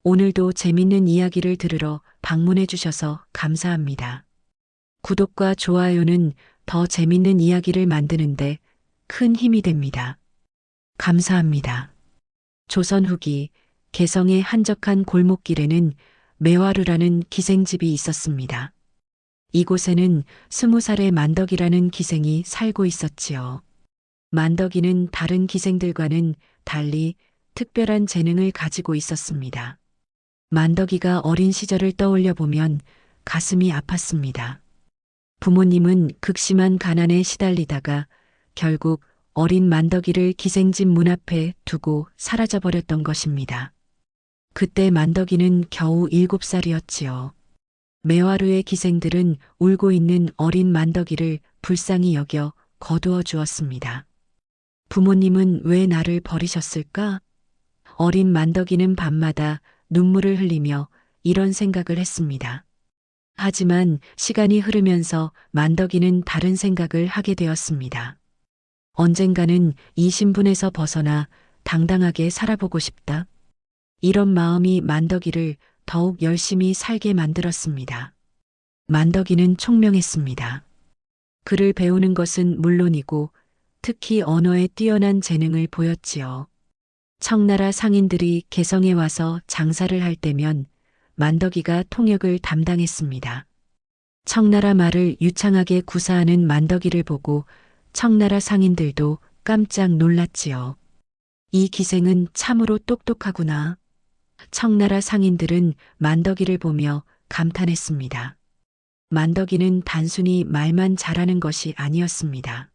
오늘도 재밌는 이야기를 들으러 방문해 주셔서 감사합니다. 구독과 좋아요는 더 재밌는 이야기를 만드는데 큰 힘이 됩니다. 감사합니다. 조선 후기 개성의 한적한 골목길에는 매화루라는 기생집이 있었습니다. 이곳에는 20살의 만덕이라는 기생이 살고 있었지요. 만덕이는 다른 기생들과는 달리 특별한 재능을 가지고 있었습니다. 만덕이가 어린 시절을 떠올려 보면 가슴이 아팠습니다. 부모님은 극심한 가난에 시달리다가 결국 어린 만덕이를 기생집 문 앞에 두고 사라져 버렸던 것입니다. 그때 만덕이는 겨우 7살이었지요. 매화루의 기생들은 울고 있는 어린 만덕이를 불쌍히 여겨 거두어 주었습니다. 부모님은 왜 나를 버리셨을까? 어린 만덕이는 밤마다 눈물을 흘리며 이런 생각을 했습니다. 하지만 시간이 흐르면서 만덕이는 다른 생각을 하게 되었습니다. 언젠가는 이 신분에서 벗어나 당당하게 살아보고 싶다. 이런 마음이 만덕이를 더욱 열심히 살게 만들었습니다. 만덕이는 총명했습니다. 글을 배우는 것은 물론이고 특히 언어에 뛰어난 재능을 보였지요. 청나라 상인들이 개성에 와서 장사를 할 때면 만덕이가 통역을 담당했습니다. 청나라 말을 유창하게 구사하는 만덕이를 보고 청나라 상인들도 깜짝 놀랐지요. 이 기생은 참으로 똑똑하구나. 청나라 상인들은 만덕이를 보며 감탄했습니다. 만덕이는 단순히 말만 잘하는 것이 아니었습니다.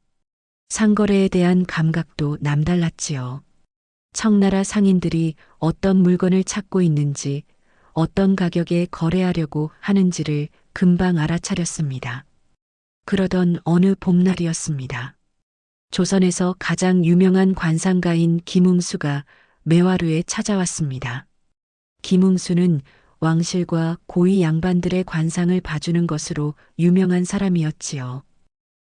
상거래에 대한 감각도 남달랐지요. 청나라 상인들이 어떤 물건을 찾고 있는지, 어떤 가격에 거래하려고 하는지를 금방 알아차렸습니다. 그러던 어느 봄날이었습니다. 조선에서 가장 유명한 관상가인 김웅수가 매화루에 찾아왔습니다. 김웅수는 왕실과 고위 양반들의 관상을 봐주는 것으로 유명한 사람이었지요.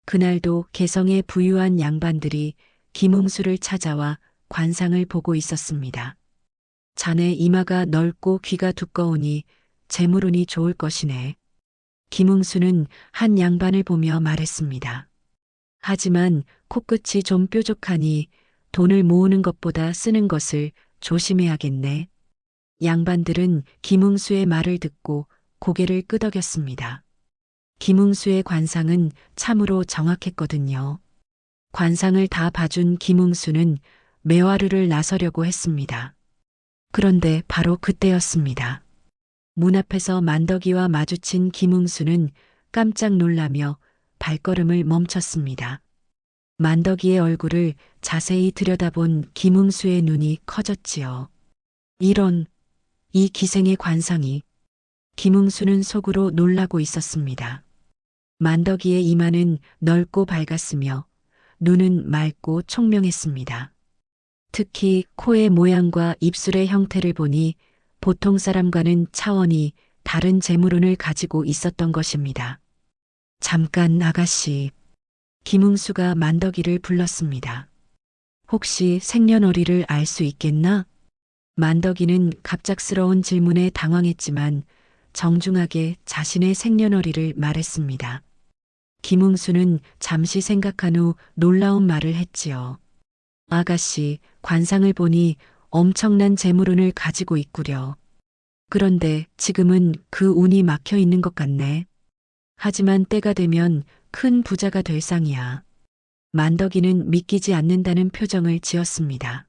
그날도 개성의 부유한 양반들이 김웅수를 찾아와 관상을 보고 있었습니다. 자네 이마가 넓고 귀가 두꺼우니 재물운이 좋을 것이네. 김웅수는 한 양반을 보며 말했습니다. 하지만 코끝이 좀 뾰족하니 돈을 모으는 것보다 쓰는 것을 조심해야겠네. 양반들은 김웅수의 말을 듣고 고개를 끄덕였습니다. 김웅수의 관상은 참으로 정확했거든요. 관상을 다 봐준 김웅수는 매화루를 나서려고 했습니다. 그런데 바로 그때였습니다. 문 앞에서 만덕이와 마주친 김웅수는 깜짝 놀라며 발걸음을 멈췄습니다. 만덕이의 얼굴을 자세히 들여다본 김웅수의 눈이 커졌지요. 이 기생의 관상이. 김웅수는 속으로 놀라고 있었습니다. 만덕이의 이마는 넓고 밝았으며 눈은 맑고 총명했습니다. 특히 코의 모양과 입술의 형태를 보니 보통 사람과는 차원이 다른 재물운을 가지고 있었던 것입니다. 잠깐 아가씨. 김웅수가 만덕이를 불렀습니다. 혹시 생년월일을 알 수 있겠나? 만덕이는 갑작스러운 질문에 당황했지만 정중하게 자신의 생년월일을 말했습니다. 김웅수는 잠시 생각한 후 놀라운 말을 했지요. 아가씨, 관상을 보니 엄청난 재물운을 가지고 있구려. 그런데 지금은 그 운이 막혀 있는 것 같네. 하지만 때가 되면 큰 부자가 될 상이야. 만덕이는 믿기지 않는다는 표정을 지었습니다.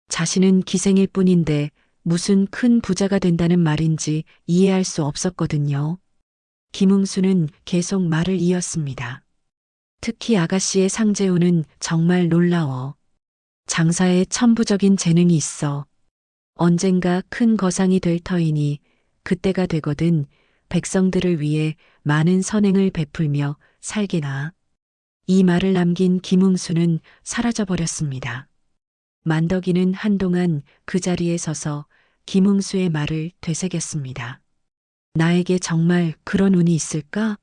자신은 기생일 뿐인데 무슨 큰 부자가 된다는 말인지 이해할 수 없었거든요. 김웅수는 계속 말을 이었습니다. 특히 아가씨의 상재운은 정말 놀라워. 장사에 천부적인 재능이 있어. 언젠가 큰 거상이 될 터이니 그때가 되거든 백성들을 위해 많은 선행을 베풀며 살게나. 이 말을 남긴 김웅수는 사라져버렸습니다. 만덕이는 한동안 그 자리에 서서 김웅수의 말을 되새겼습니다. 나에게 정말 그런 운이 있을까?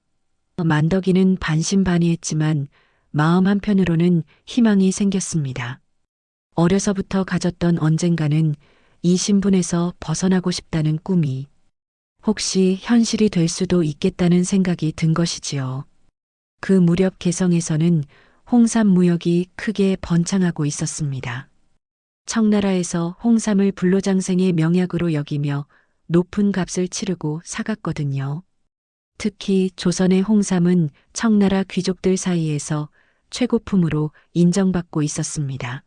만덕이는 반신반의했지만 마음 한편으로는 희망이 생겼습니다. 어려서부터 가졌던 언젠가는 이 신분에서 벗어나고 싶다는 꿈이 혹시 현실이 될 수도 있겠다는 생각이 든 것이지요. 그 무렵 개성에서는 홍삼 무역이 크게 번창하고 있었습니다. 청나라에서 홍삼을 불로장생의 명약으로 여기며 높은 값을 치르고 사갔거든요. 특히 조선의 홍삼은 청나라 귀족들 사이에서 최고품으로 인정받고 있었습니다.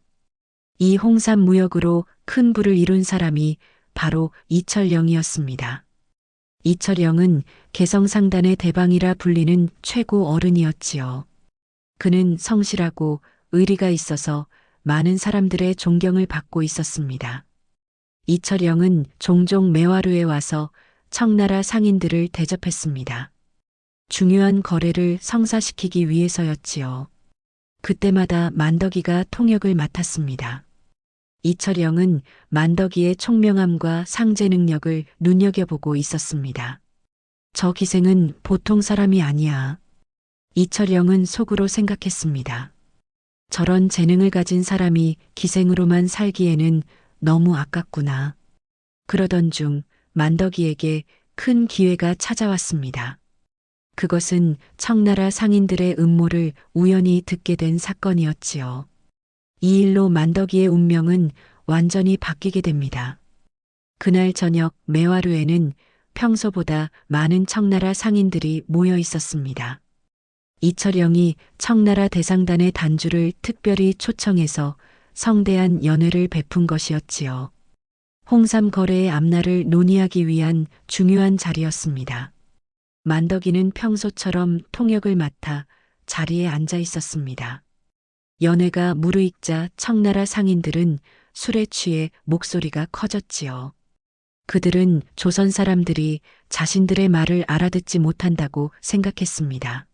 이 홍삼 무역으로 큰 부를 이룬 사람이 바로 이철영이었습니다. 이철영은 개성상단의 대방이라 불리는 최고 어른이었지요. 그는 성실하고 의리가 있어서 많은 사람들의 존경을 받고 있었습니다. 이철영은 종종 매화루에 와서 청나라 상인들을 대접했습니다. 중요한 거래를 성사시키기 위해서였지요. 그때마다 만덕이가 통역을 맡았습니다. 이철영은 만덕이의 총명함과 상제 능력을 눈여겨보고 있었습니다. 저 기생은 보통 사람이 아니야. 이철영은 속으로 생각했습니다. 저런 재능을 가진 사람이 기생으로만 살기에는 너무 아깝구나. 그러던 중 만덕이에게 큰 기회가 찾아왔습니다. 그것은 청나라 상인들의 음모를 우연히 듣게 된 사건이었지요. 이 일로 만덕이의 운명은 완전히 바뀌게 됩니다. 그날 저녁 매화루에는 평소보다 많은 청나라 상인들이 모여 있었습니다. 이철영이 청나라 대상단의 단주를 특별히 초청해서 성대한 연회를 베푼 것이었지요. 홍삼 거래의 앞날을 논의하기 위한 중요한 자리였습니다. 만덕이는 평소처럼 통역을 맡아 자리에 앉아 있었습니다. 연회가 무르익자 청나라 상인들은 술에 취해 목소리가 커졌지요. 그들은 조선 사람들이 자신들의 말을 알아듣지 못한다고 생각했습니다.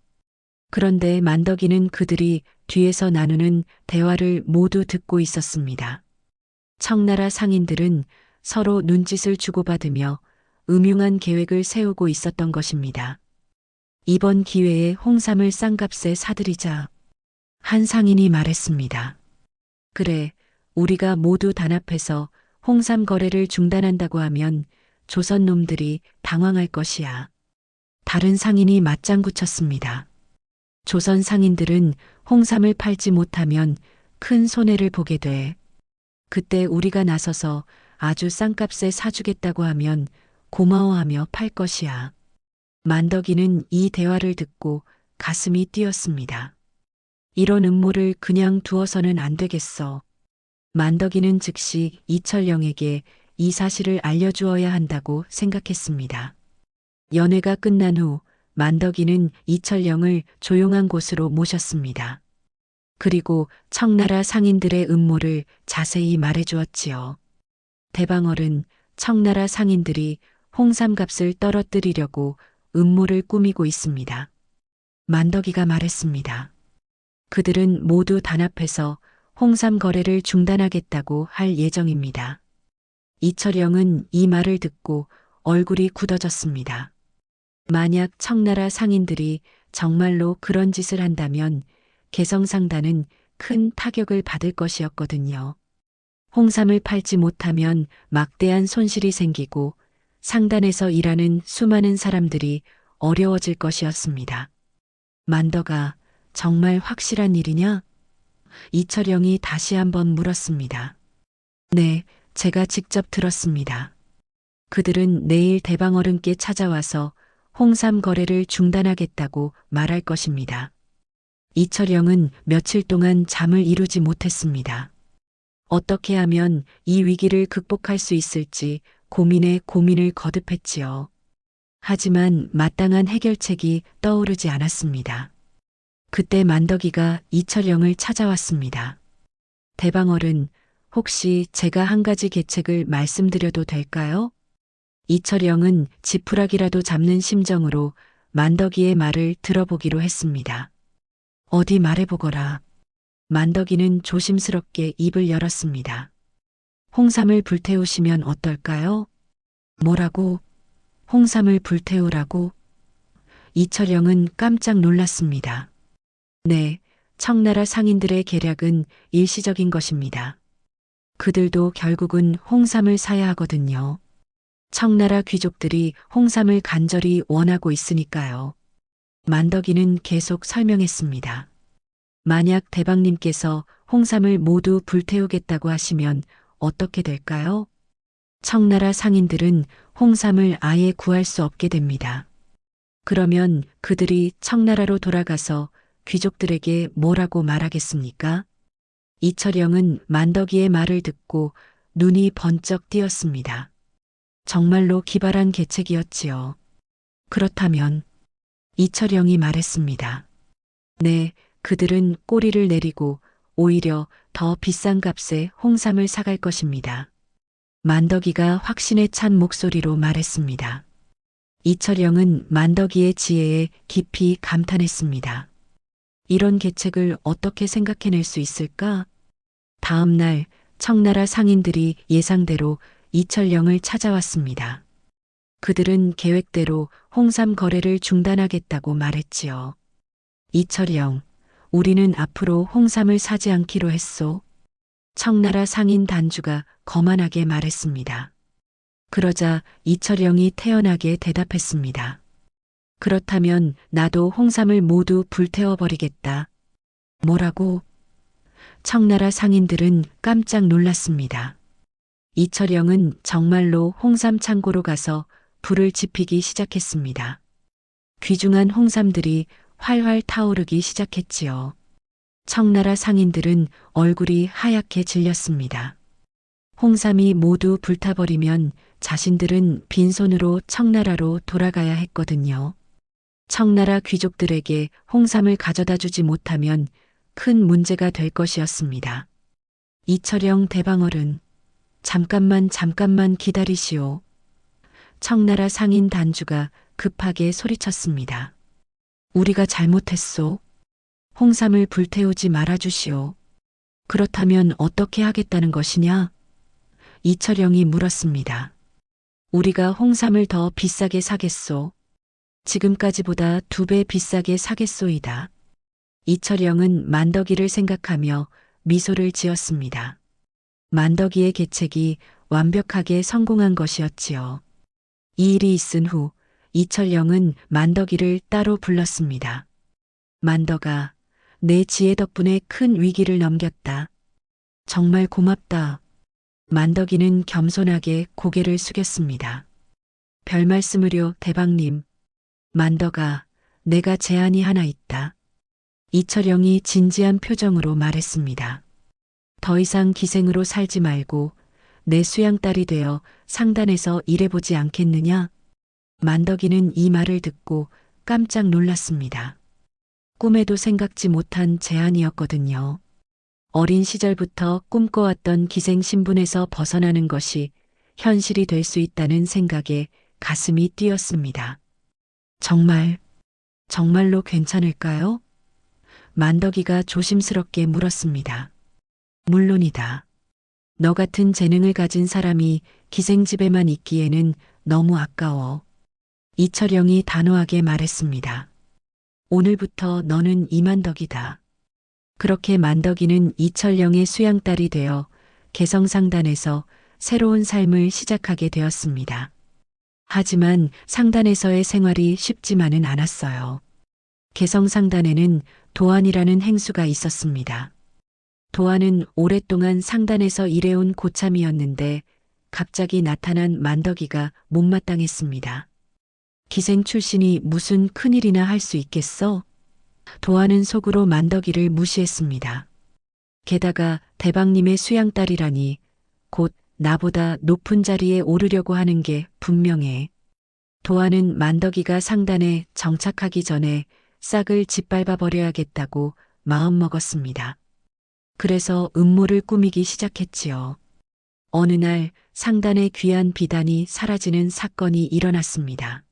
그런데 만덕이는 그들이 뒤에서 나누는 대화를 모두 듣고 있었습니다. 청나라 상인들은 서로 눈짓을 주고받으며 음흉한 계획을 세우고 있었던 것입니다. 이번 기회에 홍삼을 싼 값에 사들이자. 한 상인이 말했습니다. 그래, 우리가 모두 단합해서 홍삼 거래를 중단한다고 하면 조선 놈들이 당황할 것이야. 다른 상인이 맞장구 쳤습니다. 조선 상인들은 홍삼을 팔지 못하면 큰 손해를 보게 돼. 그때 우리가 나서서 아주 싼 값에 사주겠다고 하면 고마워하며 팔 것이야. 만덕이는 이 대화를 듣고 가슴이 뛰었습니다. 이런 음모를 그냥 두어서는 안 되겠어. 만덕이는 즉시 이철영에게 이 사실을 알려주어야 한다고 생각했습니다. 연회가 끝난 후 만덕이는 이철영을 조용한 곳으로 모셨습니다. 그리고 청나라 상인들의 음모를 자세히 말해주었지요. 대방어른, 청나라 상인들이 홍삼값을 떨어뜨리려고 음모를 꾸미고 있습니다. 만덕이가 말했습니다. 그들은 모두 단합해서 홍삼 거래를 중단하겠다고 할 예정입니다. 이철영은 이 말을 듣고 얼굴이 굳어졌습니다. 만약 청나라 상인들이 정말로 그런 짓을 한다면 개성상단은 큰 타격을 받을 것이었거든요. 홍삼을 팔지 못하면 막대한 손실이 생기고 상단에서 일하는 수많은 사람들이 어려워질 것이었습니다. 만덕아, 정말 확실한 일이냐? 이철영이 다시 한번 물었습니다. 네, 제가 직접 들었습니다. 그들은 내일 대방어른께 찾아와서 홍삼 거래를 중단하겠다고 말할 것입니다. 이철영은 며칠 동안 잠을 이루지 못했습니다. 어떻게 하면 이 위기를 극복할 수 있을지 고민에 고민을 거듭했지요. 하지만 마땅한 해결책이 떠오르지 않았습니다. 그때 만덕이가 이철영을 찾아왔습니다. 대방어른, 혹시 제가 한 가지 계책을 말씀드려도 될까요? 이철영은 지푸라기라도 잡는 심정으로 만덕이의 말을 들어보기로 했습니다. 어디 말해보거라. 만덕이는 조심스럽게 입을 열었습니다. 홍삼을 불태우시면 어떨까요? 뭐라고? 홍삼을 불태우라고? 이철영은 깜짝 놀랐습니다. 네, 청나라 상인들의 계략은 일시적인 것입니다. 그들도 결국은 홍삼을 사야 하거든요. 청나라 귀족들이 홍삼을 간절히 원하고 있으니까요. 만덕이는 계속 설명했습니다. 만약 대방님께서 홍삼을 모두 불태우겠다고 하시면 어떻게 될까요? 청나라 상인들은 홍삼을 아예 구할 수 없게 됩니다. 그러면 그들이 청나라로 돌아가서 귀족들에게 뭐라고 말하겠습니까? 이철영은 만덕이의 말을 듣고 눈이 번쩍 띄었습니다. 정말로 기발한 계책이었지요. 그렇다면 이철영이 말했습니다. 네, 그들은 꼬리를 내리고 오히려 더 비싼 값에 홍삼을 사갈 것입니다. 만덕이가 확신에 찬 목소리로 말했습니다. 이철영은 만덕이의 지혜에 깊이 감탄했습니다. 이런 계책을 어떻게 생각해낼 수 있을까? 다음 날 청나라 상인들이 예상대로 이철영을 찾아왔습니다. 그들은 계획대로 홍삼 거래를 중단하겠다고 말했지요. 이철영, 우리는 앞으로 홍삼을 사지 않기로 했소. 청나라 상인 단주가 거만하게 말했습니다. 그러자 이철영이 태연하게 대답했습니다. 그렇다면 나도 홍삼을 모두 불태워버리겠다. 뭐라고? 청나라 상인들은 깜짝 놀랐습니다. 이철영은 정말로 홍삼 창고로 가서 불을 지피기 시작했습니다. 귀중한 홍삼들이 활활 타오르기 시작했지요. 청나라 상인들은 얼굴이 하얗게 질렸습니다. 홍삼이 모두 불타버리면 자신들은 빈손으로 청나라로 돌아가야 했거든요. 청나라 귀족들에게 홍삼을 가져다 주지 못하면 큰 문제가 될 것이었습니다. 이철영 대방어른, 잠깐만 기다리시오. 청나라 상인 단주가 급하게 소리쳤습니다. 우리가 잘못했소. 홍삼을 불태우지 말아주시오. 그렇다면 어떻게 하겠다는 것이냐? 이철영이 물었습니다. 우리가 홍삼을 더 비싸게 사겠소. 지금까지보다 2배 비싸게 사겠소이다. 이철영은 만덕이를 생각하며 미소를 지었습니다. 만덕이의 계책이 완벽하게 성공한 것이었지요. 이 일이 있은 후 이철영은 만덕이를 따로 불렀습니다. 만덕아, 내 지혜 덕분에 큰 위기를 넘겼다. 정말 고맙다. 만덕이는 겸손하게 고개를 숙였습니다. 별 말씀을요, 대방님. 만덕아, 내가 제안이 하나 있다. 이철영이 진지한 표정으로 말했습니다. 더 이상 기생으로 살지 말고 내 수양딸이 되어 상단에서 일해보지 않겠느냐? 만덕이는 이 말을 듣고 깜짝 놀랐습니다. 꿈에도 생각지 못한 제안이었거든요. 어린 시절부터 꿈꿔왔던 기생 신분에서 벗어나는 것이 현실이 될 수 있다는 생각에 가슴이 뛰었습니다. 정말로 괜찮을까요? 만덕이가 조심스럽게 물었습니다. 물론이다. 너 같은 재능을 가진 사람이 기생집에만 있기에는 너무 아까워. 이철영이 단호하게 말했습니다. 오늘부터 너는 이만덕이다. 그렇게 만덕이는 이철영의 수양딸이 되어 개성상단에서 새로운 삶을 시작하게 되었습니다. 하지만 상단에서의 생활이 쉽지만은 않았어요. 개성상단에는 도안이라는 행수가 있었습니다. 도안은 오랫동안 상단에서 일해온 고참이었는데 갑자기 나타난 만덕이가 못마땅했습니다. 기생 출신이 무슨 큰일이나 할 수 있겠어? 도안은 속으로 만덕이를 무시했습니다. 게다가 대방님의 수양딸이라니 곧 나보다 높은 자리에 오르려고 하는 게 분명해. 도안은 만덕이가 상단에 정착하기 전에 싹을 짓밟아 버려야겠다고 마음먹었습니다. 그래서 음모를 꾸미기 시작했지요. 어느 날 상단의 귀한 비단이 사라지는 사건이 일어났습니다.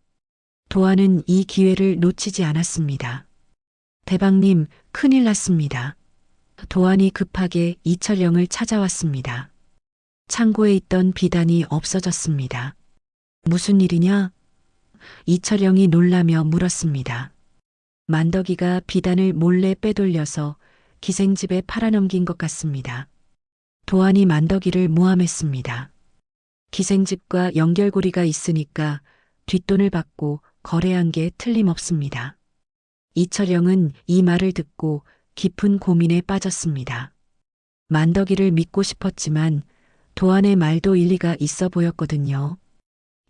도안은 이 기회를 놓치지 않았습니다. 대방님, 큰일 났습니다. 도안이 급하게 이철영을 찾아왔습니다. 창고에 있던 비단이 없어졌습니다. 무슨 일이냐? 이철영이 놀라며 물었습니다. 만덕이가 비단을 몰래 빼돌려서 기생집에 팔아넘긴 것 같습니다. 도안이 만덕이를 모함했습니다. 기생집과 연결고리가 있으니까 뒷돈을 받고 거래한 게 틀림없습니다. 이철영은 이 말을 듣고 깊은 고민에 빠졌습니다. 만덕이를 믿고 싶었지만 도안의 말도 일리가 있어 보였거든요.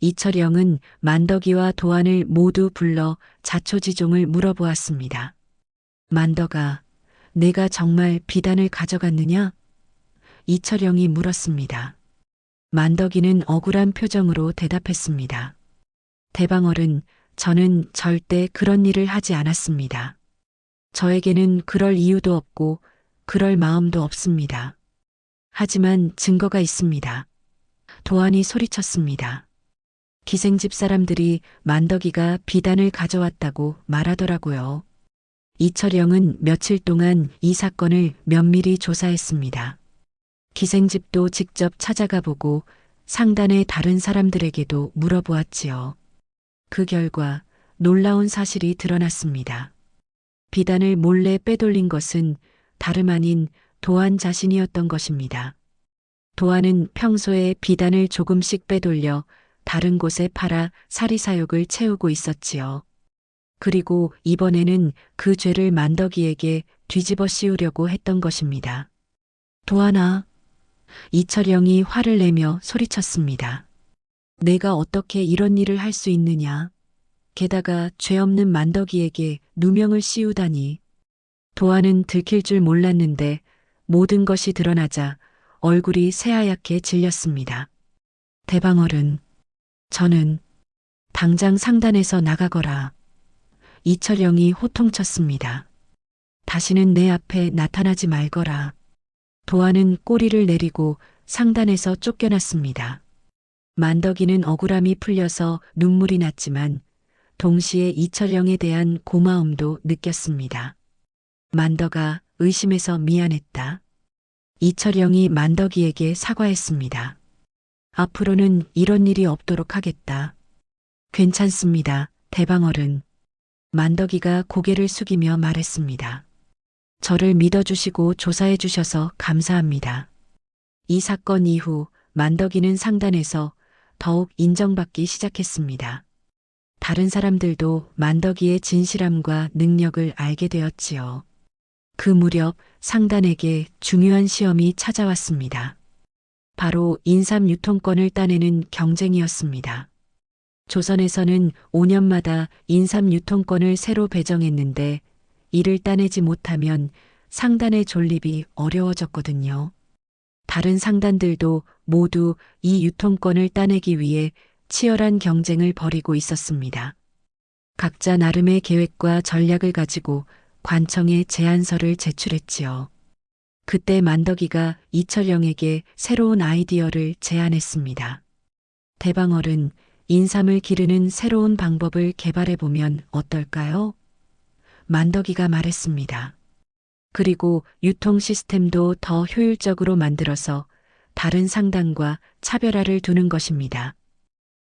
이철영은 만덕이와 도안을 모두 불러 자초지종을 물어보았습니다. 만덕아, 내가 정말 비단을 가져갔느냐? 이철영이 물었습니다. 만덕이는 억울한 표정으로 대답했습니다. 대방어른, 저는 절대 그런 일을 하지 않았습니다. 저에게는 그럴 이유도 없고 그럴 마음도 없습니다. 하지만 증거가 있습니다. 도안이 소리쳤습니다. 기생집 사람들이 만덕이가 비단을 가져왔다고 말하더라고요. 이철영은 며칠 동안 이 사건을 면밀히 조사했습니다. 기생집도 직접 찾아가 보고 상단의 다른 사람들에게도 물어보았지요. 그 결과 놀라운 사실이 드러났습니다. 비단을 몰래 빼돌린 것은 다름 아닌 도안 자신이었던 것입니다. 도안은 평소에 비단을 조금씩 빼돌려 다른 곳에 팔아 사리사욕을 채우고 있었지요. 그리고 이번에는 그 죄를 만덕이에게 뒤집어 씌우려고 했던 것입니다. 도안아, 이철영이 화를 내며 소리쳤습니다. 내가 어떻게 이런 일을 할 수 있느냐? 게다가 죄 없는 만덕이에게 누명을 씌우다니. 도안은 들킬 줄 몰랐는데 모든 것이 드러나자 얼굴이 새하얗게 질렸습니다. 대방어른, 저는 당장 상단에서 나가거라. 이철영이 호통쳤습니다. 다시는 내 앞에 나타나지 말거라. 도안은 꼬리를 내리고 상단에서 쫓겨났습니다. 만덕이는 억울함이 풀려서 눈물이 났지만 동시에 이철영에 대한 고마움도 느꼈습니다. 만덕아, 의심해서 미안했다. 이철영이 만덕이에게 사과했습니다. 앞으로는 이런 일이 없도록 하겠다. 괜찮습니다, 대방어른. 만덕이가 고개를 숙이며 말했습니다. 저를 믿어주시고 조사해 주셔서 감사합니다. 이 사건 이후 만덕이는 상단에서 더욱 인정받기 시작했습니다. 다른 사람들도 만덕이의 진실함과 능력을 알게 되었지요. 그 무렵 상단에게 중요한 시험이 찾아왔습니다. 바로 인삼 유통권을 따내는 경쟁이었습니다. 조선에서는 5년마다 인삼 유통권을 새로 배정했는데 이를 따내지 못하면 상단의 존립이 어려워졌거든요. 다른 상단들도 모두 이 유통권을 따내기 위해 치열한 경쟁을 벌이고 있었습니다. 각자 나름의 계획과 전략을 가지고 관청에 제안서를 제출했지요. 그때 만덕이가 이철영에게 새로운 아이디어를 제안했습니다. 대방어른, 인삼을 기르는 새로운 방법을 개발해보면 어떨까요? 만덕이가 말했습니다. 그리고 유통 시스템도 더 효율적으로 만들어서 다른 상단과 차별화를 두는 것입니다.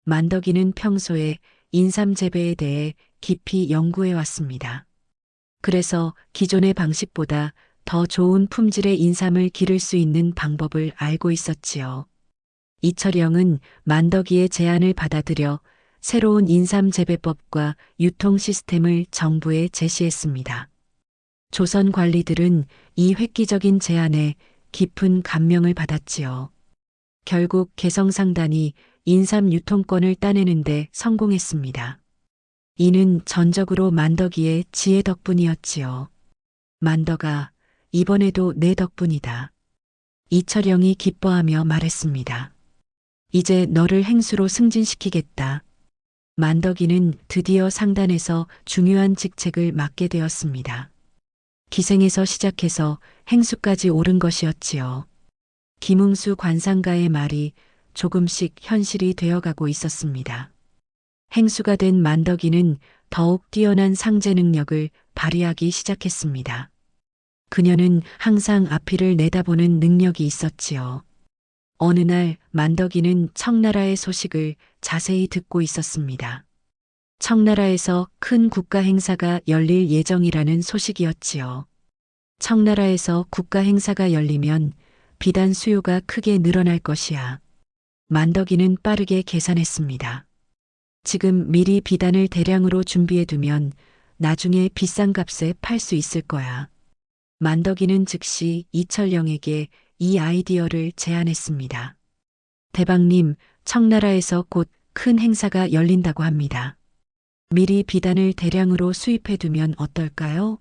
만덕이는 평소에 인삼 재배에 대해 깊이 연구해 왔습니다. 그래서 기존의 방식보다 더 좋은 품질의 인삼을 기를 수 있는 방법을 알고 있었지요. 이철영은 만덕이의 제안을 받아들여 새로운 인삼 재배법과 유통 시스템을 정부에 제시했습니다. 조선 관리들은 이 획기적인 제안에 깊은 감명을 받았지요. 결국 개성상단이 인삼 유통권을 따내는데 성공했습니다. 이는 전적으로 만덕이의 지혜 덕분이었지요. 만덕아, 이번에도 내 덕분이다. 이철영이 기뻐하며 말했습니다. 이제 너를 행수로 승진시키겠다. 만덕이는 드디어 상단에서 중요한 직책을 맡게 되었습니다. 기생에서 시작해서 행수까지 오른 것이었지요. 김응수 관상가의 말이 조금씩 현실이 되어가고 있었습니다. 행수가 된 만덕이는 더욱 뛰어난 상제 능력을 발휘하기 시작했습니다. 그녀는 항상 앞이를 내다보는 능력이 있었지요. 어느 날 만덕이는 청나라의 소식을 자세히 듣고 있었습니다. 청나라에서 큰 국가 행사가 열릴 예정이라는 소식이었지요. 청나라에서 국가 행사가 열리면 비단 수요가 크게 늘어날 것이야. 만덕이는 빠르게 계산했습니다. 지금 미리 비단을 대량으로 준비해두면 나중에 비싼 값에 팔 수 있을 거야. 만덕이는 즉시 이철영에게 이 아이디어를 제안했습니다. 대방님, 청나라에서 곧 큰 행사가 열린다고 합니다. 미리 비단을 대량으로 수입해두면 어떨까요?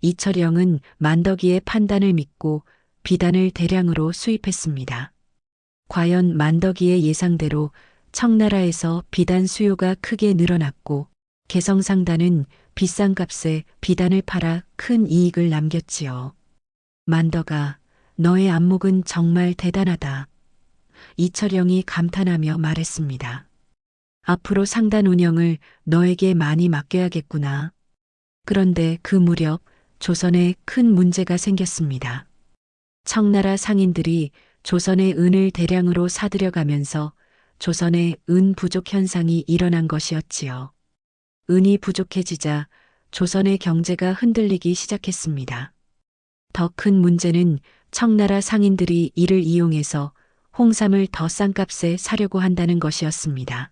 이철영은 만덕이의 판단을 믿고 비단을 대량으로 수입했습니다. 과연 만덕이의 예상대로 청나라에서 비단 수요가 크게 늘어났고 개성상단은 비싼 값에 비단을 팔아 큰 이익을 남겼지요. 만덕아, 너의 안목은 정말 대단하다. 이철영이 감탄하며 말했습니다. 앞으로 상단 운영을 너에게 많이 맡겨야겠구나. 그런데 그 무렵 조선에 큰 문제가 생겼습니다. 청나라 상인들이 조선의 은을 대량으로 사들여가면서 조선의 은 부족 현상이 일어난 것이었지요. 은이 부족해지자 조선의 경제가 흔들리기 시작했습니다. 더 큰 문제는 청나라 상인들이 이를 이용해서 홍삼을 더 싼 값에 사려고 한다는 것이었습니다.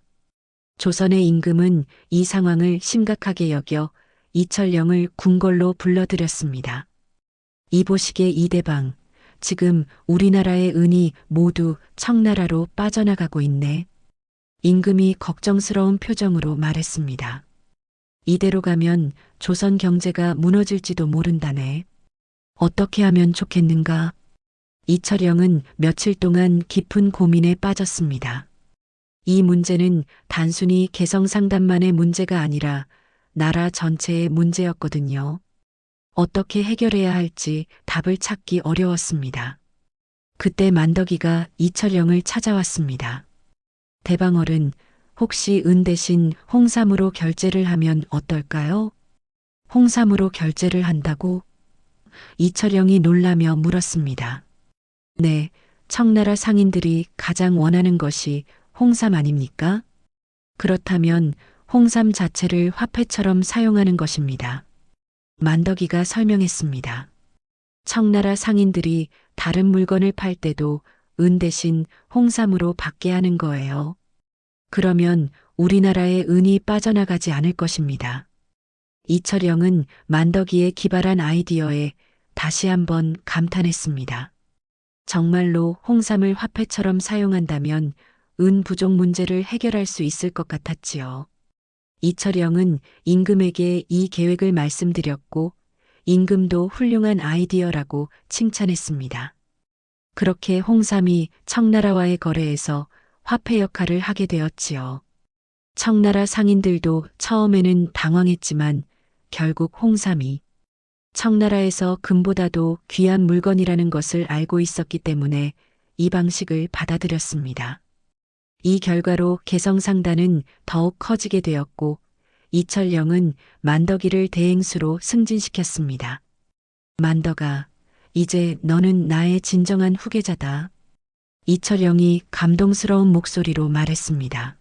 조선의 임금은 이 상황을 심각하게 여겨 이철영을 궁궐로 불러들였습니다. 이보시게 이대방, 지금 우리나라의 은이 모두 청나라로 빠져나가고 있네. 임금이 걱정스러운 표정으로 말했습니다. 이대로 가면 조선 경제가 무너질지도 모른다네. 어떻게 하면 좋겠는가? 이철영은 며칠 동안 깊은 고민에 빠졌습니다. 이 문제는 단순히 개성상단만의 문제가 아니라 나라 전체의 문제였거든요. 어떻게 해결해야 할지 답을 찾기 어려웠습니다. 그때 만덕이가 이철영을 찾아왔습니다. 대방어른, 혹시 은 대신 홍삼으로 결제를 하면 어떨까요? 홍삼으로 결제를 한다고? 이철영이 놀라며 물었습니다. 네, 청나라 상인들이 가장 원하는 것이 홍삼 아닙니까? 그렇다면 홍삼 자체를 화폐처럼 사용하는 것입니다. 만덕이가 설명했습니다. 청나라 상인들이 다른 물건을 팔 때도 은 대신 홍삼으로 받게 하는 거예요. 그러면 우리나라의 은이 빠져나가지 않을 것입니다. 이철영은 만덕이의 기발한 아이디어에 다시 한번 감탄했습니다. 정말로 홍삼을 화폐처럼 사용한다면 은 부족 문제를 해결할 수 있을 것 같았지요. 이철영은 임금에게 이 계획을 말씀드렸고 임금도 훌륭한 아이디어라고 칭찬했습니다. 그렇게 홍삼이 청나라와의 거래에서 화폐 역할을 하게 되었지요. 청나라 상인들도 처음에는 당황했지만 결국 홍삼이 청나라에서 금보다도 귀한 물건이라는 것을 알고 있었기 때문에 이 방식을 받아들였습니다. 이 결과로 개성상단은 더욱 커지게 되었고 이철영은 만덕이를 대행수로 승진시켰습니다. 만덕아, 이제 너는 나의 진정한 후계자다. 이철영이 감동스러운 목소리로 말했습니다.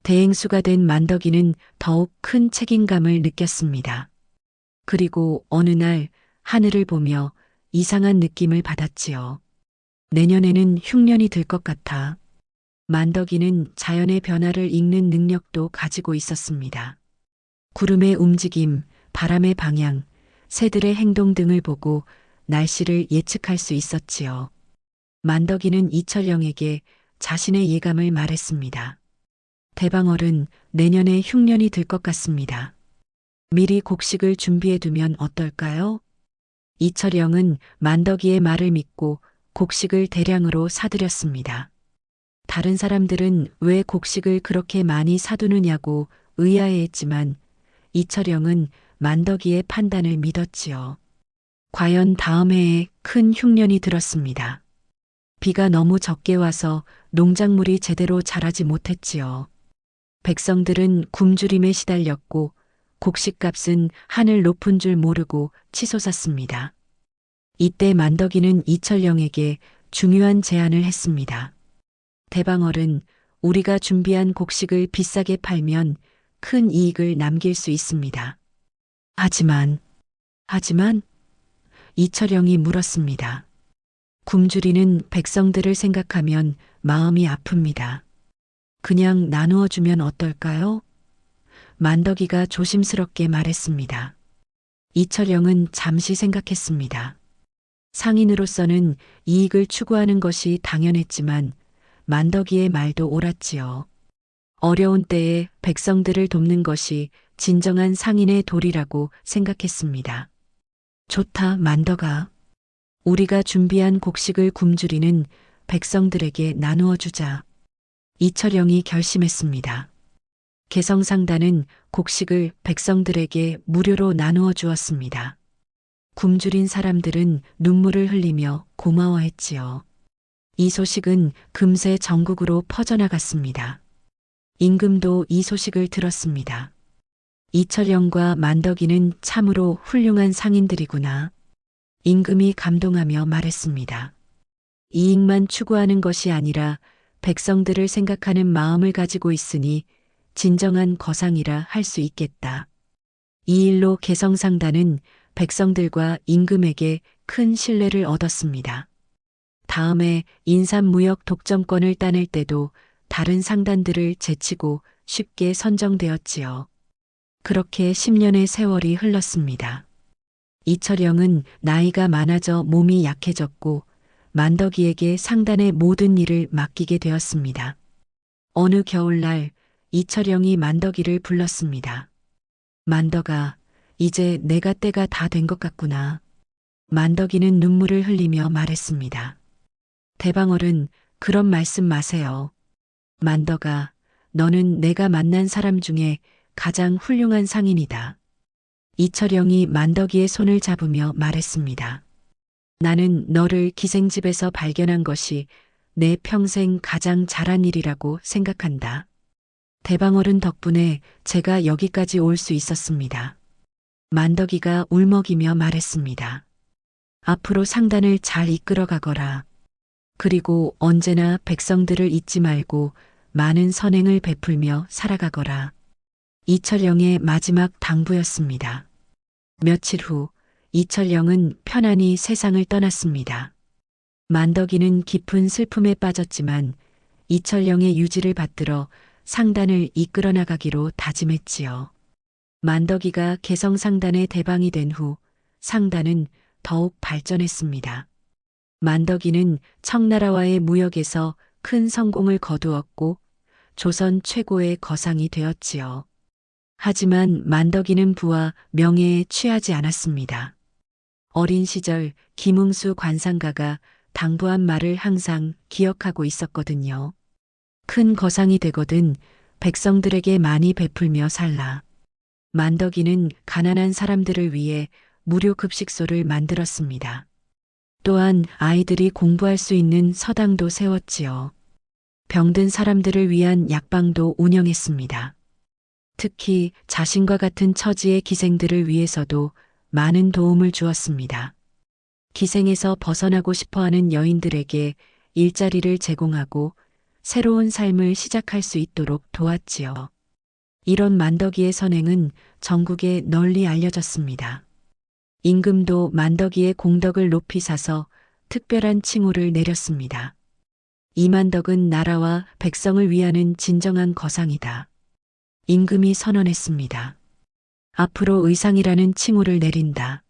대행수가 된 만덕이는 더욱 큰 책임감을 느꼈습니다. 그리고 어느 날 하늘을 보며 이상한 느낌을 받았지요. 내년에는 흉년이 들 것 같아. 만덕이는 자연의 변화를 읽는 능력도 가지고 있었습니다. 구름의 움직임, 바람의 방향, 새들의 행동 등을 보고 날씨를 예측할 수 있었지요. 만덕이는 이철영에게 자신의 예감을 말했습니다. 대방어른, 내년에 흉년이 들 것 같습니다. 미리 곡식을 준비해두면 어떨까요? 이철영은 만덕이의 말을 믿고 곡식을 대량으로 사들였습니다. 다른 사람들은 왜 곡식을 그렇게 많이 사두느냐고 의아해했지만 이철영은 만덕이의 판단을 믿었지요. 과연 다음 해에 큰 흉년이 들었습니다. 비가 너무 적게 와서 농작물이 제대로 자라지 못했지요. 백성들은 굶주림에 시달렸고 곡식값은 하늘 높은 줄 모르고 치솟았습니다. 이때 만덕이는 이철영에게 중요한 제안을 했습니다. 대방어른, 우리가 준비한 곡식을 비싸게 팔면 큰 이익을 남길 수 있습니다. 하지만 이철영이 물었습니다. 굶주리는 백성들을 생각하면 마음이 아픕니다. 그냥 나누어 주면 어떨까요? 만덕이가 조심스럽게 말했습니다. 이철영은 잠시 생각했습니다. 상인으로서는 이익을 추구하는 것이 당연했지만 만덕이의 말도 옳았지요. 어려운 때에 백성들을 돕는 것이 진정한 상인의 도리라고 생각했습니다. 좋다, 만덕아. 우리가 준비한 곡식을 굶주리는 백성들에게 나누어 주자. 이철영이 결심했습니다. 개성상단은 곡식을 백성들에게 무료로 나누어 주었습니다. 굶주린 사람들은 눈물을 흘리며 고마워했지요. 이 소식은 금세 전국으로 퍼져나갔습니다. 임금도 이 소식을 들었습니다. 이철영과 만덕이는 참으로 훌륭한 상인들이구나. 임금이 감동하며 말했습니다. 이익만 추구하는 것이 아니라 백성들을 생각하는 마음을 가지고 있으니 진정한 거상이라 할 수 있겠다. 이 일로 개성상단은 백성들과 임금에게 큰 신뢰를 얻었습니다. 다음에 인삼무역 독점권을 따낼 때도 다른 상단들을 제치고 쉽게 선정되었지요. 그렇게 10년의 세월이 흘렀습니다. 이철영은 나이가 많아져 몸이 약해졌고 만덕이에게 상단의 모든 일을 맡기게 되었습니다. 어느 겨울날 이철영이 만덕이를 불렀습니다. 만덕아, 이제 내가 때가 다 된 것 같구나. 만덕이는 눈물을 흘리며 말했습니다. 대방어른, 그런 말씀 마세요. 만덕아, 너는 내가 만난 사람 중에 가장 훌륭한 상인이다. 이철영이 만덕이의 손을 잡으며 말했습니다. 나는 너를 기생집에서 발견한 것이 내 평생 가장 잘한 일이라고 생각한다. 대방어른 덕분에 제가 여기까지 올 수 있었습니다. 만덕이가 울먹이며 말했습니다. 앞으로 상단을 잘 이끌어 가거라. 그리고 언제나 백성들을 잊지 말고 많은 선행을 베풀며 살아가거라. 이철영의 마지막 당부였습니다. 며칠 후 이철영은 편안히 세상을 떠났습니다. 만덕이는 깊은 슬픔에 빠졌지만 이철영의 유지를 받들어 상단을 이끌어 나가기로 다짐했지요. 만덕이가 개성상단의 대방이 된 후 상단은 더욱 발전했습니다. 만덕이는 청나라와의 무역에서 큰 성공을 거두었고 조선 최고의 거상이 되었지요. 하지만 만덕이는 부와 명예에 취하지 않았습니다. 어린 시절 김응수 관상가가 당부한 말을 항상 기억하고 있었거든요. 큰 거상이 되거든 백성들에게 많이 베풀며 살라. 만덕이는 가난한 사람들을 위해 무료 급식소를 만들었습니다. 또한 아이들이 공부할 수 있는 서당도 세웠지요. 병든 사람들을 위한 약방도 운영했습니다. 특히 자신과 같은 처지의 기생들을 위해서도 많은 도움을 주었습니다. 기생에서 벗어나고 싶어하는 여인들에게 일자리를 제공하고 새로운 삶을 시작할 수 있도록 도왔지요. 이런 만덕이의 선행은 전국에 널리 알려졌습니다. 임금도 만덕이의 공덕을 높이 사서 특별한 칭호를 내렸습니다. 이만덕은 나라와 백성을 위하는 진정한 거상이다. 임금이 선언했습니다. 앞으로 의상이라는 칭호를 내린다.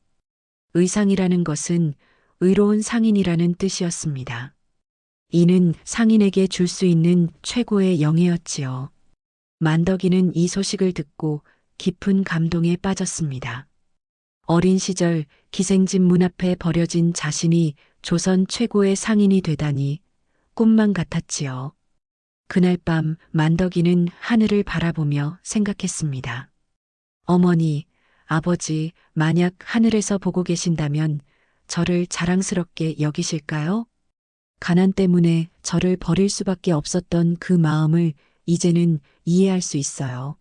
의상이라는 것은 의로운 상인이라는 뜻이었습니다. 이는 상인에게 줄 수 있는 최고의 영예였지요. 만덕이는 이 소식을 듣고 깊은 감동에 빠졌습니다. 어린 시절 기생집 문 앞에 버려진 자신이 조선 최고의 상인이 되다니 꿈만 같았지요. 그날 밤 만덕이는 하늘을 바라보며 생각했습니다. 어머니, 아버지, 만약 하늘에서 보고 계신다면 저를 자랑스럽게 여기실까요? 가난 때문에 저를 버릴 수밖에 없었던 그 마음을 이제는 이해할 수 있어요.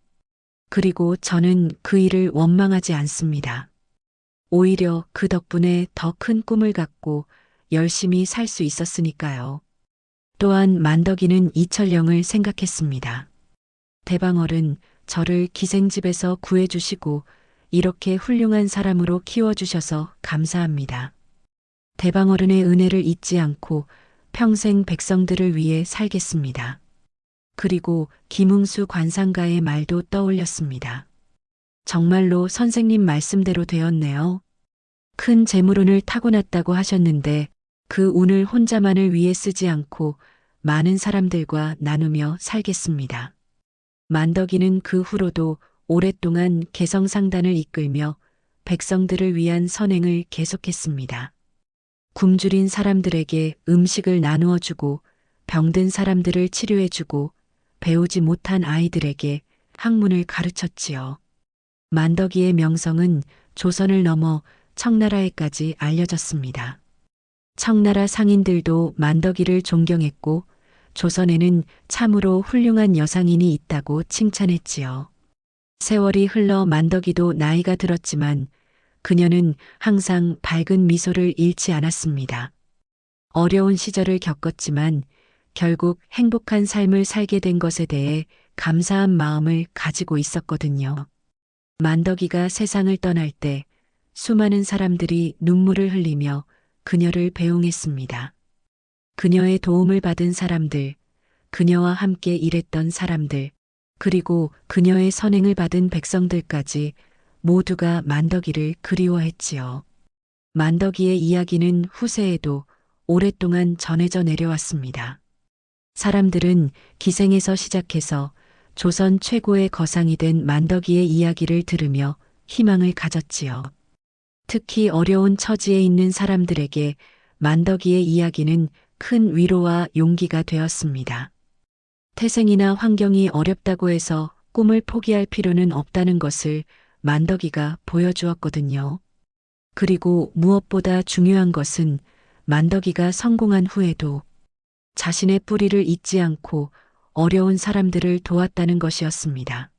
그리고 저는 그 일을 원망하지 않습니다. 오히려 그 덕분에 더 큰 꿈을 갖고 열심히 살 수 있었으니까요. 또한 만덕이는 이철영을 생각했습니다. 대방어른, 저를 기생집에서 구해주시고 이렇게 훌륭한 사람으로 키워주셔서 감사합니다. 대방어른의 은혜를 잊지 않고 평생 백성들을 위해 살겠습니다. 그리고 김응수 관상가의 말도 떠올렸습니다. 정말로 선생님 말씀대로 되었네요. 큰 재물운을 타고났다고 하셨는데 그 운을 혼자만을 위해 쓰지 않고 많은 사람들과 나누며 살겠습니다. 만덕이는 그 후로도 오랫동안 개성상단을 이끌며 백성들을 위한 선행을 계속했습니다. 굶주린 사람들에게 음식을 나누어 주고 병든 사람들을 치료해 주고 배우지 못한 아이들에게 학문을 가르쳤지요. 만덕이의 명성은 조선을 넘어 청나라에까지 알려졌습니다. 청나라 상인들도 만덕이를 존경했고 조선에는 참으로 훌륭한 여상인이 있다고 칭찬했지요. 세월이 흘러 만덕이도 나이가 들었지만 그녀는 항상 밝은 미소를 잃지 않았습니다. 어려운 시절을 겪었지만 결국 행복한 삶을 살게 된 것에 대해 감사한 마음을 가지고 있었거든요. 만덕이가 세상을 떠날 때 수많은 사람들이 눈물을 흘리며 그녀를 배웅했습니다. 그녀의 도움을 받은 사람들, 그녀와 함께 일했던 사람들, 그리고 그녀의 선행을 받은 백성들까지 모두가 만덕이를 그리워했지요. 만덕이의 이야기는 후세에도 오랫동안 전해져 내려왔습니다. 사람들은 기생에서 시작해서 조선 최고의 거상이 된 만덕이의 이야기를 들으며 희망을 가졌지요. 특히 어려운 처지에 있는 사람들에게 만덕이의 이야기는 큰 위로와 용기가 되었습니다. 태생이나 환경이 어렵다고 해서 꿈을 포기할 필요는 없다는 것을 만덕이가 보여주었거든요. 그리고 무엇보다 중요한 것은 만덕이가 성공한 후에도 자신의 뿌리를 잊지 않고 어려운 사람들을 도왔다는 것이었습니다.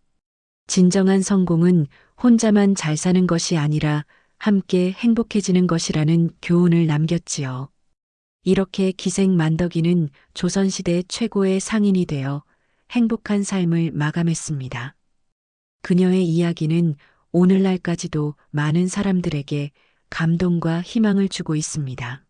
진정한 성공은 혼자만 잘 사는 것이 아니라 함께 행복해지는 것이라는 교훈을 남겼지요. 이렇게 기생 만덕이는 조선시대 최고의 상인이 되어 행복한 삶을 마감했습니다. 그녀의 이야기는 오늘날까지도 많은 사람들에게 감동과 희망을 주고 있습니다.